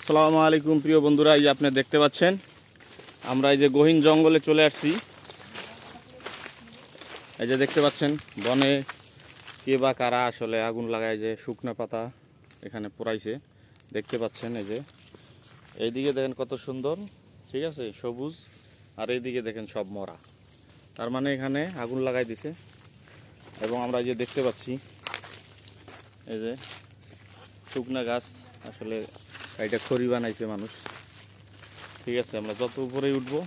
আসসালামু আলাইকুম প্রিয় বন্ধুরা, এই যে আপনি দেখতে পাচ্ছেন আমরা এই যে গহীন জঙ্গলে চলে আসছি। এই যে দেখতে পাচ্ছেন বনে কে বা কারা আসলে আগুন লাগায়, যে শুকনো পাতা এখানে পোড়াইছে দেখতে পাচ্ছেন। এই যে এইদিকে দেখেন কত সুন্দর, ঠিক আছে, সবুজ, আর এইদিকে দেখেন সব মরা, তার মানে এখানে আগুন লাগাই দিছে। এবং আমরা যে দেখতে পাচ্ছি এই যে শুকনা গাছ, আসলে এটা খড়ি বানাইছে মানুষ, ঠিক আছে। আমরা যত উপরে উঠবো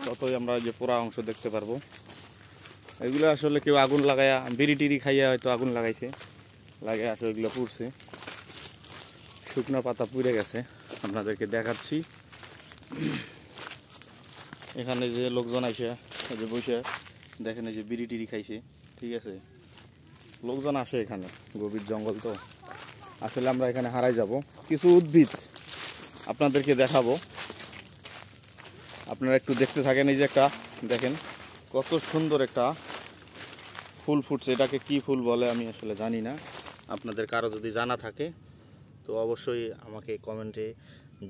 ততই আমরা যে পোড়া অংশ দেখতে পারবো। এগুলো আসলে কেউ আগুন লাগায়া বিড়ি টিড়ি খাইয়া হয়তো আগুন লাগাইছে, লাগে আসলে এগুলো পুড়ছে, শুকনো পাতা পুড়ে গেছে। আপনাদেরকে দেখাচ্ছি এখানে যে লোকজন আইসে এই যে বসে দেখেন, এই যে বিড়ি টিড়ি খাইছে, ঠিক আছে। লোকজন আসে এখানে, গভীর জঙ্গল তো আসলে আমরা এখানে হারাই যাব। কিছু উদ্ভিদ আপনাদেরকে দেখাবো, আপনারা একটু দেখতে থাকেন। এই যে একটা দেখেন কত সুন্দর একটা ফুল ফুটছে, এটাকে কি ফুল বলে আমি আসলে জানি না। আপনাদের কারো যদি জানা থাকে তো অবশ্যই আমাকে কমেন্টে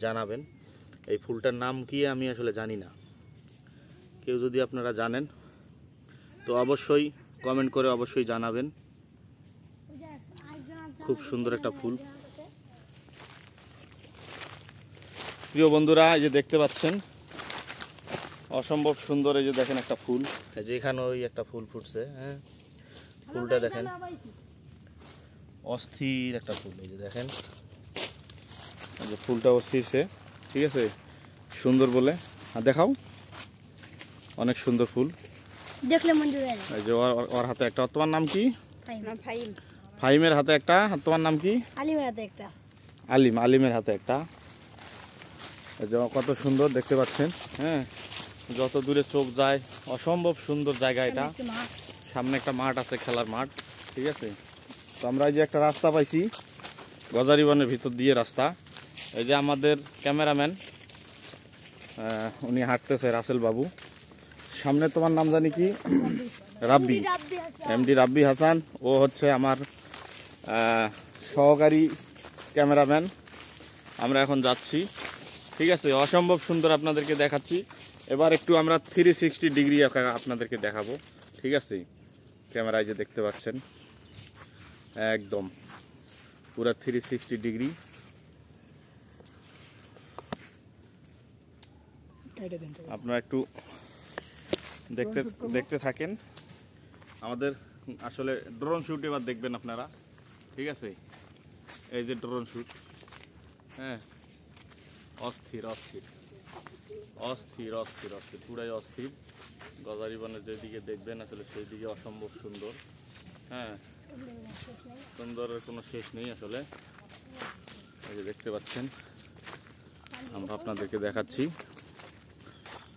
জানাবেন। এই ফুলটার নাম কি আমি আসলে জানি না, কেউ যদি আপনারা জানেন তো অবশ্যই কমেন্ট করে অবশ্যই জানাবেন। খুব সুন্দর একটা ফুল প্রিয় বন্ধুরা, এই যে দেখতে পাচ্ছেন অসম্ভব সুন্দর। এই যে দেখেন একটা ফুল, এই যে এখানে ওই একটা ফুল ফুটছে, হ্যাঁ, ফুলটা দেখেন অস্থির একটা ফুল। এই যে দেখেন এই যে ফুলটা অস্থিরছে, ঠিক আছে, সুন্দর বলে। আর দেখাও, অনেক সুন্দর ফুল দেখলে মঞ্জুর। এই যে ওর হাতে একটা, তোমার নাম কি? ফাহিম। ফাহিমের হাতে একটা, তোমার নাম কি? আলিমের হাতে একটা। আলিম, আলিমের হাতে একটা। এই যে কত সুন্দর দেখতে পাচ্ছেন, হ্যাঁ, যত দূরে চোখ যায় অসম্ভব সুন্দর জায়গা এটা। সামনে একটা মাঠ আছে, খেলার মাঠ, ঠিক আছে। তো আমরা এই যে একটা রাস্তা পাইছি গজারি বনের ভিতর দিয়ে রাস্তা। এই যে আমাদের ক্যামেরাম্যান উনি হাঁটতেছে, রাসেল বাবু। সামনে তোমার নাম জানি কি? রাব্বি, এমডি রাব্বি হাসান। ও হচ্ছে আমার সহকারী ক্যামেরাম্যান। আমরা এখন যাচ্ছি, ঠিক আছে। অসম্ভব সুন্দর আপনাদেরকে দেখাচ্ছি। এবার একটু আমরা 360 ডিগ্রি আপনাদেরকে দেখাবো, ঠিক আছে। ক্যামেরায় যে দেখতে পাচ্ছেন একদম পুরো 360 ডিগ্রি। আপনারা একটু দেখতে দেখতে থাকেন। আমাদের আসলে ড্রোন শ্যুট এবার দেখবেন আপনারা, ঠিক আছে। এই যে ড্রোন শ্যুট, হ্যাঁ, অস্থির অস্থির অস্থির অস্থির অস্থির, পুরাই অস্থির। গজারি বনের যেদিকে দেখবেন আসলে সেই দিকে অসম্ভব সুন্দর, হ্যাঁ, সুন্দরের কোনো শেষ নেই আসলে। এই যে দেখতে পাচ্ছেন, আমরা আপনাদেরকে দেখাচ্ছি।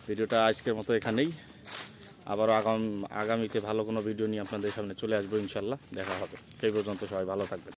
ভিডিওটা আজকের মতো এখানেই, আবারও আগামীতে ভালো কোনো ভিডিও নিয়ে আপনাদের সামনে চলে আসবো ইনশাল্লাহ। দেখা হবে, সেই পর্যন্ত সবাই ভালো থাকবেন।